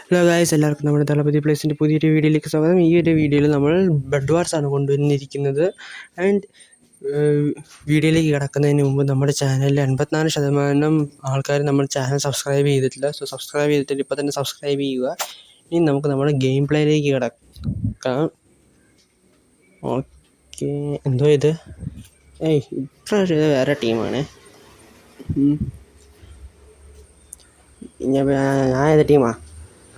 Hello guys, എല്ലാവർക്കും നമ്മുടെ ദളപതി പ്ലേസിൻ്റെ പുതിയൊരു വീഡിയോയിലേക്ക് സ്വാഗതം. ഈ ഒരു വീഡിയോയിൽ നമ്മൾ ബെഡ് വാർസാണ് കൊണ്ടുവന്നിരിക്കുന്നത്. ആൻഡ് വീഡിയോയിലേക്ക് കിടക്കുന്നതിന് മുമ്പ് നമ്മുടെ ചാനലിൽ 84% ആൾക്കാർ നമ്മുടെ ചാനൽ സബ്സ്ക്രൈബ് ചെയ്തിട്ടില്ല. സോ സബ്സ്ക്രൈബ് ചെയ്തിട്ടില്ല, ഇപ്പോൾ തന്നെ സബ്സ്ക്രൈബ് ചെയ്യുക. ഇനി നമുക്ക് നമ്മുടെ ഗെയിം പ്ലേയിലേക്ക് കിടക്കാം. ഓക്കെ, എന്തോ ഇത് ഇപ്രാവശ്യം ഇത് വേറെ ടീമാണ്. ഞാൻ ഏത് ടീമാണ്?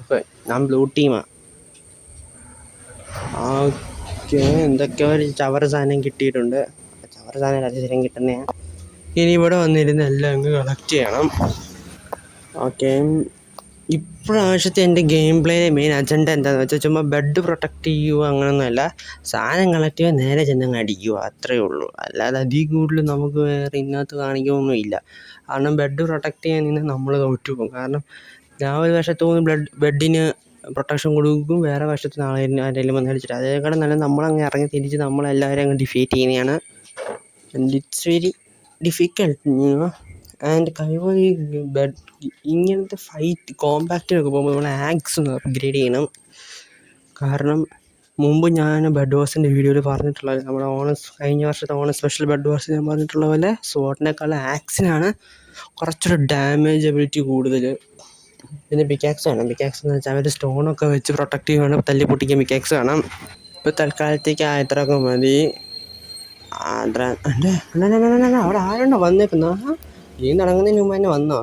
അപ്പോൾ ഞാൻ ബ്ലൂ ടീമാണ്. ഓക്കെ, എന്തൊക്കെയോ ഒരു ചവറ് സാധനം കിട്ടിയിട്ടുണ്ട്. ചവറ് സാധനം അത്യാവശ്യം കിട്ടുന്നതാണ്. ഇനി ഇവിടെ വന്നിരുന്ന് എല്ലാം അങ്ങ് കളക്ട് ചെയ്യണം. ഓക്കെ, ഇപ്രാവശ്യത്തെ എൻ്റെ ഗെയിം പ്ലേയിലെ മെയിൻ അജണ്ട എന്താണെന്ന് വെച്ചാൽ ചുമ്മാ ബെഡ് പ്രൊട്ടക്റ്റ് ചെയ്യുക, അങ്ങനെയൊന്നുമല്ല. സാധനം കളക്ട് ചെയ്യുക, നേരെ ചെന്നങ്ങ് അടിക്കുക, അത്രയേ ഉള്ളൂ. അല്ലാതെ അതിൽ കൂടുതൽ നമുക്ക് വേറെ ഇതിനകത്ത് കാണിക്കുകയൊന്നുമില്ല. കാരണം ബെഡ് പ്രൊട്ടക്റ്റ് ചെയ്യാൻ നിന്ന് നമ്മൾ തോറ്റു പോകും. കാരണം ഞാൻ ഒരു വശത്ത് പോകുന്ന ബെഡിന് പ്രൊട്ടക്ഷൻ കൊടുക്കും, വേറെ വശത്ത് ആരെങ്കിലും വന്ന് അടിച്ചിട്ട്. അതേക്കാളും നല്ല നമ്മളങ്ങ് ഇറങ്ങി തിരിച്ച് നമ്മളെല്ലാവരും അങ്ങ് ഡിഫീറ്റ് ചെയ്യുന്നതാണ്. And it's very difficult. And കഴിവതും ഈ ഇങ്ങനത്തെ ഫൈറ്റ് കോമ്പാക്റ്റിനൊക്കെ പോകുമ്പോൾ നമ്മൾ ആക്സ് ഒന്ന് അപ്ഗ്രേഡ് ചെയ്യണം. കാരണം മുമ്പ് ഞാൻ ബെഡ് വാർസിൻ്റെ വീഡിയോയിൽ പറഞ്ഞിട്ടുള്ളത്, നമ്മുടെ കഴിഞ്ഞ വർഷത്തെ സ്പെഷ്യൽ ബെഡ് വാർസ് ഞാൻ പറഞ്ഞിട്ടുള്ള പോലെ സ്വോർഡിനേക്കാൾ ആക്സിനാണ് കുറച്ചൊരു ഡാമേജബിലിറ്റി കൂടുതൽ. പിന്നെ പിക്കാക്സ് വേണം. പിക്കാക്സ് എന്ന് വെച്ചാൽ അവർ സ്റ്റോണൊക്കെ വെച്ച് പ്രൊട്ടക്റ്റ് ചെയ്യുകയാണ്, തല്ലി പൊട്ടിക്കാൻ പിക്കാക്സ് വേണം. ഇപ്പോൾ തൽക്കാലത്തേക്ക് ഇത്രയൊക്കെ മതി. അവിടെ ആരുണ്ടോ വന്നേക്കുന്നോ? ഈ നടങ്ങുന്നതിന് മുമ്പ് തന്നെ വന്നോ?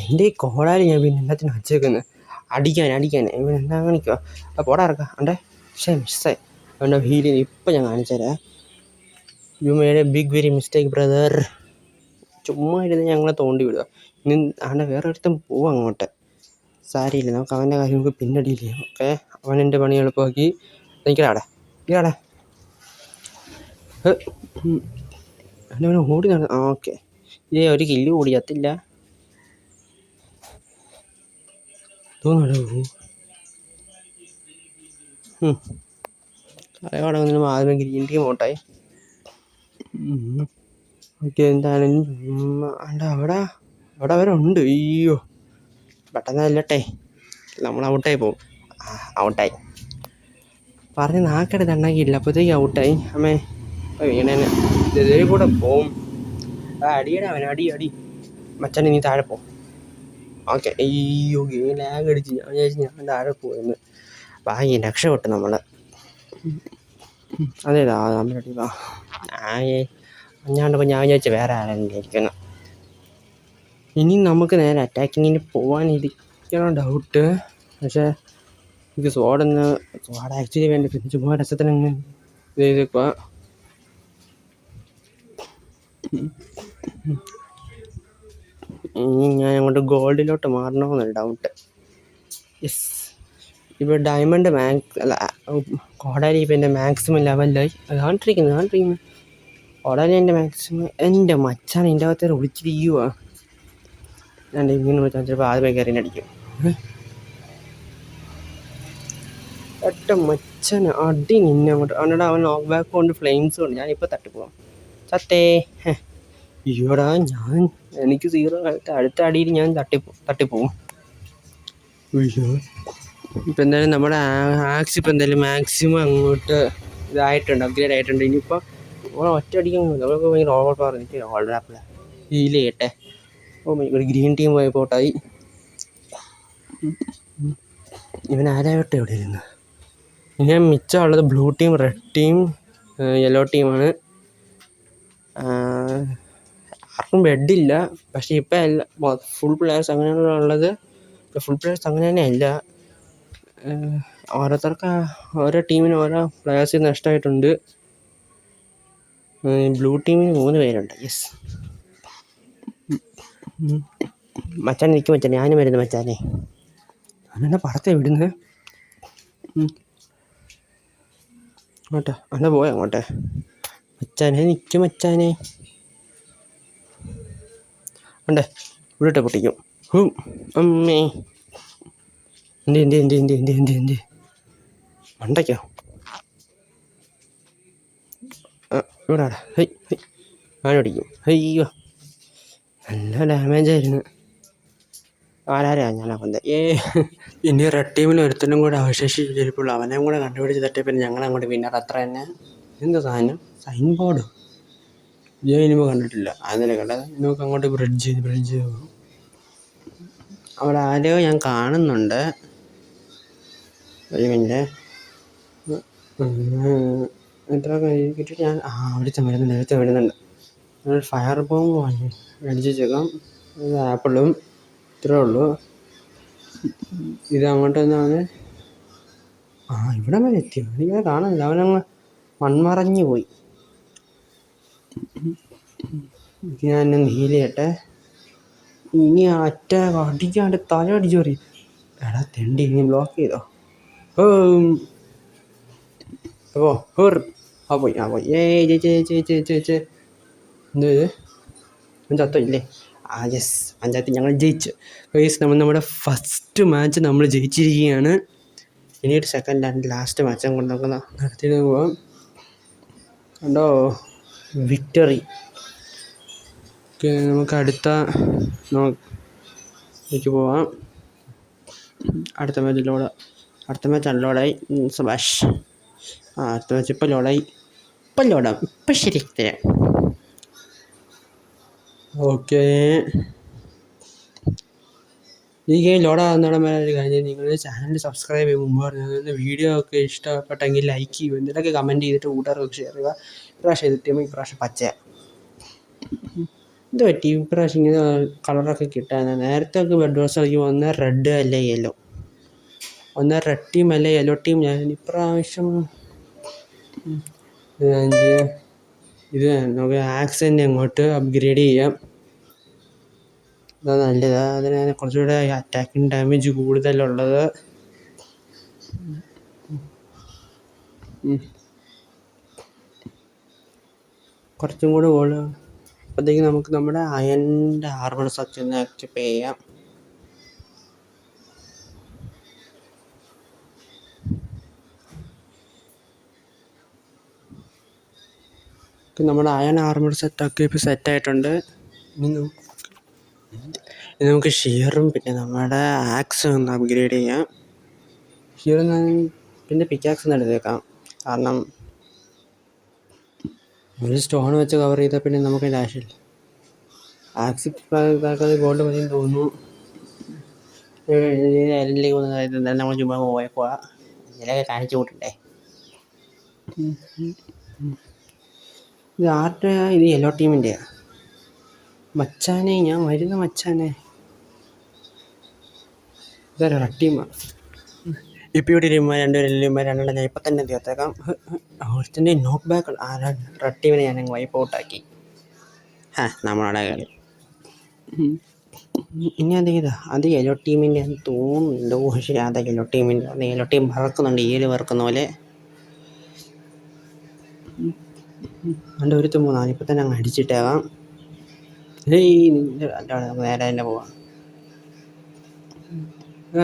എൻ്റെ ഈ കോടാലി ഞാൻ പിന്നെ എല്ലാത്തിനും വച്ചേക്കുന്നത് അടിക്കാൻ ഇവൻ എന്താ കാണിക്കുക? പോടാ ഇറക്കാം. അണ്ടേ മിസ്സായി അവൻ്റെ ഹീലിന്. ഇപ്പം ഞാൻ കാണിച്ചുതരാം. You made a big very mistake brother. ചുമ്മാ ഇരുന്ന് ഞങ്ങളെ തോണ്ടി വിടുക. ഇനി വേറെ ഒരുത്തം പോവും അങ്ങോട്ട്. സാരിയില്ല, നമുക്ക് അവൻ്റെ കാര്യം നമുക്ക് പിന്നെ ഡീൽ ചെയ്യാം. ഓക്കെ, അവനെൻ്റെ പണി എളുപ്പമാക്കി. എനിക്കടാ അവനെ ഓടി നടന്നു. ഓക്കെ, ഒരു കില്ല് കൂടി എത്തില്ല തോന്നുന്നു. കടന്നതിന് ആദ്യമേ ഗ്രീൻ ടീം ഔട്ടായി. ഓക്കെ, എന്തായാലും അവിടെ അവരുണ്ട്. അയ്യോ, പെട്ടെന്നല്ലട്ടെ, നമ്മൾ ഔട്ടായി പോവും. ഔട്ടായി പറഞ്ഞ് നാക്കെടുത്ത് ഉണ്ടാക്കിയില്ല, അപ്പോഴത്തേക്ക് ഔട്ടായി. അമ്മേ വീണേനെ ഇതേ കൂടെ പോവും. അടിയടാ അവൻ, അടി മച്ചാനെ, നീ താഴെ പോവും. ഓക്കെ, അയ്യോ ലാഗ് അടിച്ച്. ഞാൻ വിചാരിച്ചു ഞാൻ താഴെ പോയെന്ന്. ഭാഗ്യം, രക്ഷപ്പെട്ടു നമ്മൾ. അതേതാ നമ്മുടെ ടീമാ? ഞാൻ വിചാരിച്ചു വേറെ ആരെങ്കിലും ഇരിക്കുന്നു. ഇനി നമുക്ക് നേരെ അറ്റാക്കിങ്ങിന് പോകാനിരിക്കണം ഡൗട്ട്. പക്ഷേ എനിക്ക് സ്വാഡ് ആക്ച്വലി വേണ്ടി, പിന്നെ ചുമ്മാ രസത്തിനങ്ങ് ഇത് ചെയ്തേക്കുക. ഇനി ഞാൻ അങ്ങോട്ട് ഗോൾഡിലോട്ട് മാറണമെന്നൊരു ഡൗട്ട്. യെസ്, ഇപ്പോൾ ഡയമണ്ട് കോടാലി ഇപ്പം എൻ്റെ മാക്സിമം ലെവലിലായി. കാണിട്ടിരിക്കുന്നു കോടാലി എൻ്റെ മാക്സിമം. എൻ്റെ മച്ചാൻ എൻ്റെ അകത്തേക്ക് ഒളിച്ചിരിക്കുക. ഞാൻ ഇങ്ങനെ വെച്ചാൽ ചിലപ്പോൾ ആദ്യമേ കയറി അടിക്കും. മച്ചന് അടി നിന്നെ അങ്ങോട്ട്. അവൻ നോക്ക് ബാക്ക് കൊണ്ട് ഫ്ലെയിംസ് കൊണ്ട് ഞാനിപ്പോൾ തട്ടിപ്പോവാം. സത്തേ ഈയോടാ, എനിക്ക് 0 അടുത്ത അടിയിൽ ഞാൻ തട്ടിപ്പോവും. ഇപ്പം എന്തായാലും നമ്മുടെ ആക്സ് ഇപ്പം എന്തായാലും മാക്സിമം അങ്ങോട്ട് ഇതായിട്ടുണ്ട്, അപ്ഗ്രേഡ് ആയിട്ടുണ്ട്. ഇനിയിപ്പോൾ ഒറ്റ അടിക്കാൻ നമുക്ക് ഭയങ്കര ഓവർ പവർ. എനിക്ക് ഓൾഡർ ആപ്പിള ഹീൽ ചെയ്യട്ടെ. ഒരു ഗ്രീൻ ടീം പോയിപ്പോട്ടായി. ഇവൻ ആരാവട്ടെ ഇവിടെ ഇരുന്ന്. ഇനി മിച്ചമുള്ളത് blue team, red team, yellow ടീമാണ്. ആർക്കും ബെഡില്ല. പക്ഷേ ഇപ്പം എല്ലാം ഫുൾ പ്ലെയേഴ്സ് അങ്ങനെയുള്ള ഉള്ളത്. ഫുൾ പ്ലെയേഴ്സ് അങ്ങനെ തന്നെ അല്ല, ഓരോരുത്തർക്ക് ഓരോ ടീമിന് ഓരോ പ്ലെയേഴ്സ് നഷ്ടമായിട്ടുണ്ട്. ബ്ലൂ ടീമിന് 3 പേരുണ്ട്. യെസ്, മച്ചാൻ നിൽക്കും. മച്ചാൻ ഞാനും വരുന്നു. മച്ചാനെ അന്നെ പടത്തെ വിടുന്നത് അങ്ങോട്ടെ. അന്നെ പോയ അങ്ങോട്ടെ. മച്ചാനെ നിൽക്കും. മച്ചാനെ ഉണ്ട്, ഇവിടെട്ട് പൊട്ടിക്കും. അമ്മേ എന്ത് മണ്ടയ്ക്കോ? ഇവിടെ ഞാനടിക്കും. അയ്യോ, നല്ല ഡാമേജായിരുന്നു. ആരാരെയാണ് ഞാൻ കൊന്നത്? ഇനി റെഡ് ടീമിൽ ഒരുത്തനും കൂടെ അവശേഷിച്ചിരിപ്പുള്ളൂ. അവനെയും കൂടെ കണ്ടുപിടിച്ച് തട്ടിയപ്പോൾ ഞങ്ങളങ്ങോട്ട് വിന്നർ. അത്ര തന്നെ. എന്താ സാധനം? സൈൻ ബോർഡ് ഞാൻ ഇനിമ കണ്ടിട്ടില്ല. അതിനെ കണ്ടത് നമുക്ക് അങ്ങോട്ട് ബ്രിഡ്ജ് അവിടെ ആരെയോ ഞാൻ കാണുന്നുണ്ട്. ഒരു മിനിറ്റ്. എത്ര കിട്ടിയിട്ട് ഞാൻ അവിടുത്തെ വരുന്നുണ്ട്. ഫയർ ബോംബ് വാങ്ങി അടിച്ചേക്കാം. ആപ്പിളും ഇത്രേ ഉള്ളൂ. ഇത് അങ്ങോട്ട് വന്നാണ്. ഇവിടെ വരെ എത്തിയോ? എനിക്കത് കാണുന്നില്ല. അവനങ്ങ് മൺമറഞ്ഞു പോയി. ഞാൻ ഹീൽ ചെയ്യട്ടെ. ഇനി അടിക്കാണ്ട് തല അടിച്ചു പറയും. എടാ തെണ്ടി, ഇനി ബ്ലോക്ക് ചെയ്തോ? പോയി. ജയിച്ചേ. എന്ത് ചത്തോ ഇല്ലേ? യെസ്, പഞ്ചായത്ത് ഞങ്ങൾ ജയിച്ചു. നമ്മുടെ ഫസ്റ്റ് മാച്ച് നമ്മൾ ജയിച്ചിരിക്കുകയാണ്. ഇനിയൊരു സെക്കൻഡ് ആൻഡ് ലാസ്റ്റ് മാച്ച് കൊണ്ട് നമുക്ക് നടത്തിയിട്ട് പോവാം. കണ്ടോ, വിക്ടറി. ഓക്കെ, നമുക്ക് അടുത്ത പോവാം. അടുത്ത മാച്ച് അൺലോഡായി. സബാഷ്. അടുത്ത മാച്ച് ഇപ്പം ലോഡായി. ഇപ്പം ശരി തരാം. ഓക്കെ, ഈ ഗെയിം ലോഡാകുന്നിടം വരെ ഒരു കാര്യം, നിങ്ങൾ ചാനൽ സബ്സ്ക്രൈബ് ചെയ്യും. മുമ്പ് പറഞ്ഞത് വീഡിയോ ഒക്കെ ഇഷ്ടപ്പെട്ടെങ്കിൽ ലൈക്ക് ചെയ്യും. എന്തെങ്കിലുമൊക്കെ കമൻറ്റ് ചെയ്തിട്ട് കൂട്ടുകാർക്ക് ഷെയർ ചെയ്യുക. ഇപ്രാവശ്യം എത്തിയുമ്പോൾ ഇപ്രാവശ്യം പച്ച. എന്ത് പറ്റി ഇപ്രാവശ്യം ഇങ്ങനെ കളറൊക്കെ കിട്ടാൻ? നേരത്തെ ഒക്കെ ബെഡ് വാസ് കളിക്കുമ്പോൾ ഒന്ന് റെഡ് അല്ലേ യെല്ലോ, ഒന്ന് റെഡ് ടീം അല്ലേ യെല്ലോ ടീം. ഞാൻ ഇപ്രാവശ്യം ഇത് നമുക്ക് ആക്സെൻ്റ് അങ്ങോട്ട് അപ്ഗ്രേഡ് ചെയ്യാം. അതാണ് നല്ലത്. അതിന് കുറച്ചുകൂടെ അറ്റാക്കിങ് ഡാമേജ് കൂടുതലുള്ളത്. കുറച്ചും കൂടെ ഗോൾ. അപ്പോഴത്തേക്ക് നമുക്ക് നമ്മുടെ അയണിൻ്റെ ആർമർ സ്ട്രക്ചറിനെ ആക്ടിവേറ്റ് ചെയ്യാം. നമ്മുടെ അയൺ ആർമർ സെറ്റൊക്കെ ഇപ്പോൾ സെറ്റായിട്ടുണ്ട്. ഇനി നമുക്ക് ഷിയറും പിന്നെ നമ്മുടെ ആക്സും ഒന്ന് അപ്ഗ്രേഡ് ചെയ്യാം. ഷിയർ പിന്നെ പിക്കാക്സ് ഒന്ന് എടുത്തേക്കാം. കാരണം ഒരു സ്റ്റോൺ വെച്ച് കവർ ചെയ്താൽ പിന്നെ നമുക്ക് ആവശ്യമില്ല. ആക്സ് ഗോൾഡ് മതി തോന്നുന്നു. എന്തായാലും നമ്മൾ ചുമ്മാ പോയേക്കുക. ഇതിലൊക്കെ കാണിച്ചു കൂട്ടണ്ടേ. ഇത് ആരുടെ? ഇത് യെല്ലോ ടീമിൻ്റെയാണ്. മച്ചാനെ, ഞാൻ വരുന്ന മച്ചാനെ. ഇതാ റെഡ് ടീമാണ്. ഇപ്പോൾ ഇവിടെ രണ്ടുപേരെല്ലാം ഞാൻ ഇപ്പം തന്നെ തീർത്തേക്കാം. ഒരുത്തൻ്റെ നോക്ക് ബാക്ക് റെഡ് ടീമിനെ ഞാൻ വൈപ്പ് ഔട്ടാക്കി. നമ്മളവിടെ കളി. ഇനി അത് യെല്ലോ ടീമിൻ്റെ തോന്നുന്നുണ്ടോ? ശരി, അതെ യെല്ലോ ടീമിൻ്റെ. യെല്ലോ ടീം പറക്കുന്നുണ്ട്, പറക്കുന്ന പോലെ. രണ്ട് ഒരുത്തും മൂന്നാണ്. ഇപ്പം തന്നെ അങ്ങ് അടിച്ചിട്ടേക്കാം. നേരെ തന്നെ പോവാം.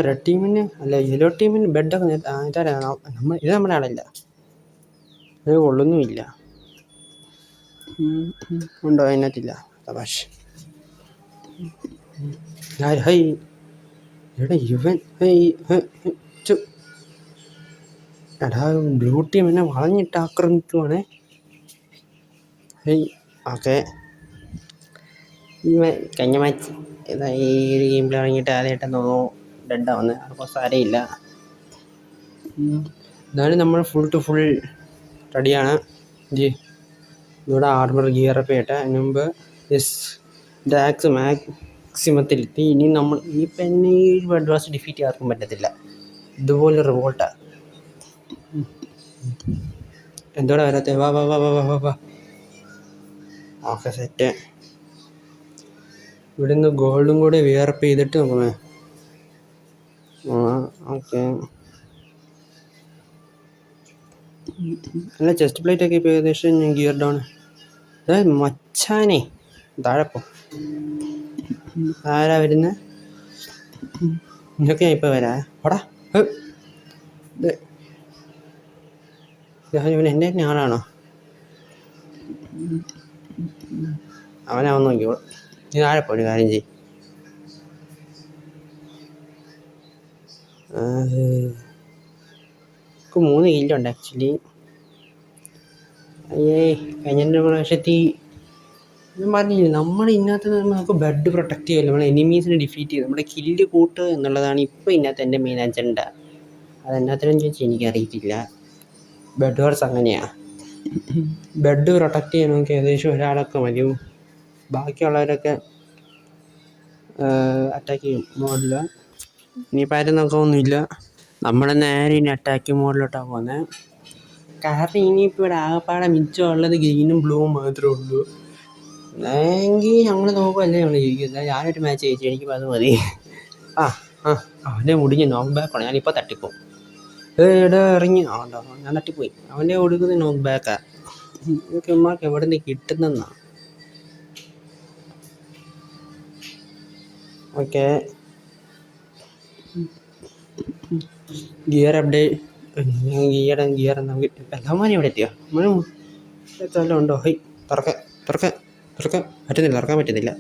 റെഡ് ടീമിന് അല്ല, യെല്ലോ ടീമിന് ബെഡൊക്കെ ഇത് നമ്മുടെ ആളല്ല. അത് കൊള്ളൊന്നുമില്ല. ഉണ്ടോ? അതിനകത്തില്ല. തമാശ. എടാ ഇവൻ എടാ ബ്ലൂ ടീം എന്നെ വളഞ്ഞിട്ട് ആക്രമിക്കുവാണേ. ഓക്കെ, കഴിഞ്ഞ മാച്ച് ഈ ഒരു ഗെയിമിൽ ഇറങ്ങിയിട്ട് ആദ്യമായിട്ടെന്ന് തോന്നുന്നു ഡെഡാവുന്നത്. അപ്പോൾ സാരമില്ല. എന്നാലും നമ്മൾ ഫുൾ റെഡിയാണ്. ഇവിടെ ആർമർ ഗിയറപ്പ് ചെയ്യട്ടെ. അതിന് മുമ്പ് ഡാക്സ് മാക്സിമത്തിലെത്തി. ഇനി നമ്മൾ ഈ ബെഡ് വാസ് ഡിഫീറ്റ് ചെയ്യാർക്കും പറ്റത്തില്ല. ഇതുപോലെ റിവോൾട്ടാണ്. എന്തോടെ വരാത്തെ? വാ. Okay, set. ഇവിടുന്ന് ഗോൾഡും കൂടെ വിയർപ്പ് ചെയ്തിട്ട് നോക്കണേ. ഓക്കെ, അല്ല ചെസ്റ്റ് പ്ലേറ്റൊക്കെ ഇപ്പോൾ ഏകദേശം ഞാൻ ഗിയർ ഡൗൺ. മച്ചാനെ താഴെപ്പോ ആരാ വരുന്നത്? ഇതൊക്കെ ഞാൻ ഇപ്പോൾ വരാ. ഓടാ, ഇവൻ എൻ്റെ തന്നെ ആളാണോ? അവനാവൻ നോക്കിയോ. നീ താഴെ ഒരു കാര്യം ചെയ്യും. നമുക്ക് 3 കില്ലുണ്ട് ആക്ച്വലി. അയ്യേ കഴിഞ്ഞ പ്രാവശ്യത്തിൽ ഞാൻ പറഞ്ഞില്ലേ, നമ്മൾ ഇതിനകത്ത് നമുക്ക് ബെഡ് പ്രൊട്ടക്റ്റ് ചെയ്യുമല്ലോ, നമ്മൾ എനിമീസിനെ ഡിഫീറ്റ് ചെയ്യും, നമ്മുടെ കില്ല് കൂട്ടുക എന്നുള്ളതാണ് ഇപ്പോൾ ഇതിനകത്ത് എൻ്റെ മെയിൻ അജണ്ട. അതെന്നാത്തിനെന്ന് ചോദിച്ചാൽ എനിക്കറിയത്തില്ല. ബെഡ് വാർസ് അങ്ങനെയാണ്. ബെഡ് പ്രൊട്ടക്റ്റ് ചെയ്യണമെങ്കിൽ ഏകദേശം ഒരാളൊക്കെ മതി, ബാക്കിയുള്ളവരൊക്കെ അറ്റാക്ക് ചെയ്യും മോഡിൽ. ഇനിയിപ്പോൾ ആരും നോക്കാനൊന്നുമില്ല, നമ്മൾ നേരെ ഇനി അറ്റാക്ക് മോഡിലോട്ടാണ് പോകുന്നത്. കാരണം ഇനിയിപ്പോൾ ഇവിടെ ആകപ്പാടെ മിച്ചമുള്ളത് ഗ്രീനും ബ്ലൂവും മാത്രമേ ഉള്ളൂ. എങ്കിൽ ഞങ്ങൾ നോക്കുമല്ലേ ഞങ്ങൾ ജയിക്കുന്നത്. ഞാനൊരു മാച്ച് ജയിച്ചു, എനിക്കിപ്പോൾ അത് മതി. അവൻ്റെ മുടിഞ്ഞ് നോക്ക് ബാക്കാണ്, ഞാനിപ്പോൾ തട്ടിപ്പോവും. ഇവിടെ ഇറങ്ങി ആണ്ടോ, ഞാൻ തട്ടിപ്പോയി. അവൻ്റെ കൊടുക്കുന്നത് നോക്ക് ബാക്കാണ്. ഇതൊക്കെ ഉമ്മാർക്ക് എവിടെ നിന്ന് കിട്ടുന്നതെന്നാണ്. Okay, gear update. ഗിയർ നമുക്ക് എല്ലാമാരും ഇവിടെ എത്തിയോ? എല്ലാം ഉണ്ടോ? ഹൈ, തുറക്കാൻ പറ്റുന്നില്ല, തുറക്കാൻ പറ്റുന്നില്ല,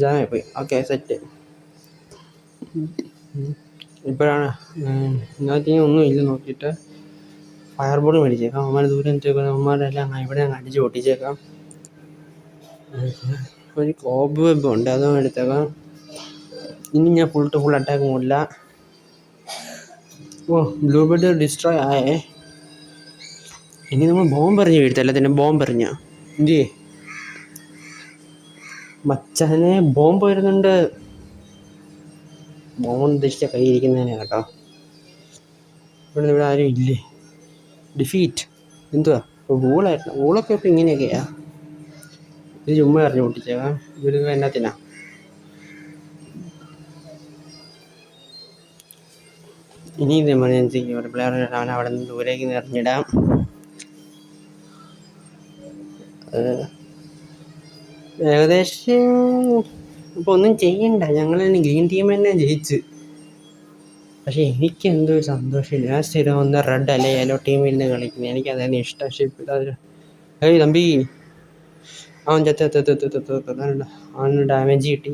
ജാമായി പോയി. Okay, set. ഇപ്പോഴാണ് ഇതിനകത്ത് ഒന്നുമില്ല നോക്കിയിട്ട് ഫയർ ബോൾ മേടിച്ചേക്കാം. അവന്മാർ ദൂരം വെച്ചേക്കാം, അവന്മാരെല്ലാം ഇവിടെ ഞങ്ങൾ അടിച്ച് പൊട്ടിച്ചേക്കാം. ഒരു കോബ് വെബ് ഉണ്ട്, അതും എടുത്തേക്കാം. ഇനി ഞാൻ ഫുൾ അറ്റാക്ക് മോഡില്ല. ബ്ലൂ ബെഡ് ഡിസ്ട്രോയ് ആയേ. ഇനി നമ്മൾ ബോംബ് എറിഞ്ഞ് വീഴ്ത്തല്ല, തന്നെ ബോംബ് എറിഞ്ഞ എന്ത് മച്ചാനെ, ബോംബ് വരുന്നുണ്ട്. ബോംബ് ഉദ്ദേശിച്ച കയ്യിരിക്കുന്നതിനെ കേട്ടോ. ഇവിടെ ആരും ഇല്ലേ? ഡിഫീറ്റ് എന്തുവാ ഇപ്പോൾ വൂളായിരുന്നു. വൂളൊക്കെ ഇപ്പോൾ ഇങ്ങനെയൊക്കെയാ. ഇത് ചുമ്മാ എറിഞ്ഞ് പൊട്ടിച്ചേക്കാം. ഇവർ എന്നാത്തിനാ? ഇനി ഇത് എമർജൻസി ഒരു പ്ലെയർ അവൻ അവിടെ നിന്ന് ദൂരേക്ക് എറിഞ്ഞിടാം. ഏകദേശം ഇപ്പോൾ ഒന്നും ചെയ്യണ്ട, ഞങ്ങൾ തന്നെ ഗ്രീൻ ടീം തന്നെ ജയിച്ച്. പക്ഷേ എനിക്കെന്തോ ഒരു സന്തോഷമില്ല. ഞാൻ സ്ഥിരം ഒന്ന് റെഡ് അല്ലെ യെല്ലോ ടീമിൽ നിന്ന് കളിക്കുന്നത്, എനിക്കതാണ് ഇഷ്ടം. പക്ഷേ ഏയ് തമ്പി, അവൻ അവന് ഡാമേജ് കിട്ടി.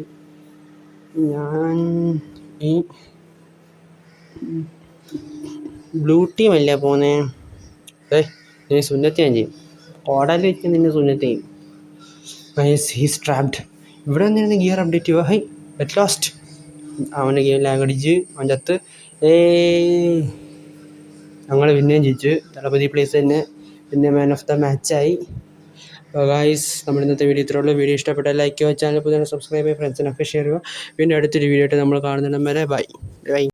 ഞാൻ ഈ ബ്ലൂ ടീം അല്ലേ പോന്നേ? നീ സുന്നത്ത് ഞാൻ ചെയ്യും, കോടാലി വെച്ച് നിന്നെ സുന്നത്ത് ചെയ്യും. He's trapped. ഇവിടെ വന്നിരുന്ന് ഗിയർ അപ്ഡേറ്റ് ചെയ്യുക. ഹൈ, അറ്റ് ലാസ്റ്റ് അവൻ്റെ ഗെയിം ലാഗ് അടിച്ച് അവൻ ചത്ത്. ഞങ്ങൾ പിന്നെയും ജയിച്ചു. ദളപതി പ്ലേസ് തന്നെ പിന്നെ മാൻ ഓഫ് ദ മാച്ചായി. ഗായ്സ്, നമ്മുടെ ഇന്നത്തെ വീഡിയോ ഇത്രയുള്ള. വീഡിയോ ഇഷ്ടപ്പെട്ടാൽ ലൈക്ക് ചെയ്യുക, ചാനൽ പുതിയ സബ്സ്ക്രൈബ് ചെയ്യുക, ഫ്രണ്ട്സിനൊക്കെ ഷെയർ ചെയ്യുക. പിന്നെ അടുത്തൊരു വീഡിയോ ആയിട്ട് നമ്മൾ കാണുന്നിടം വരെ ബൈ.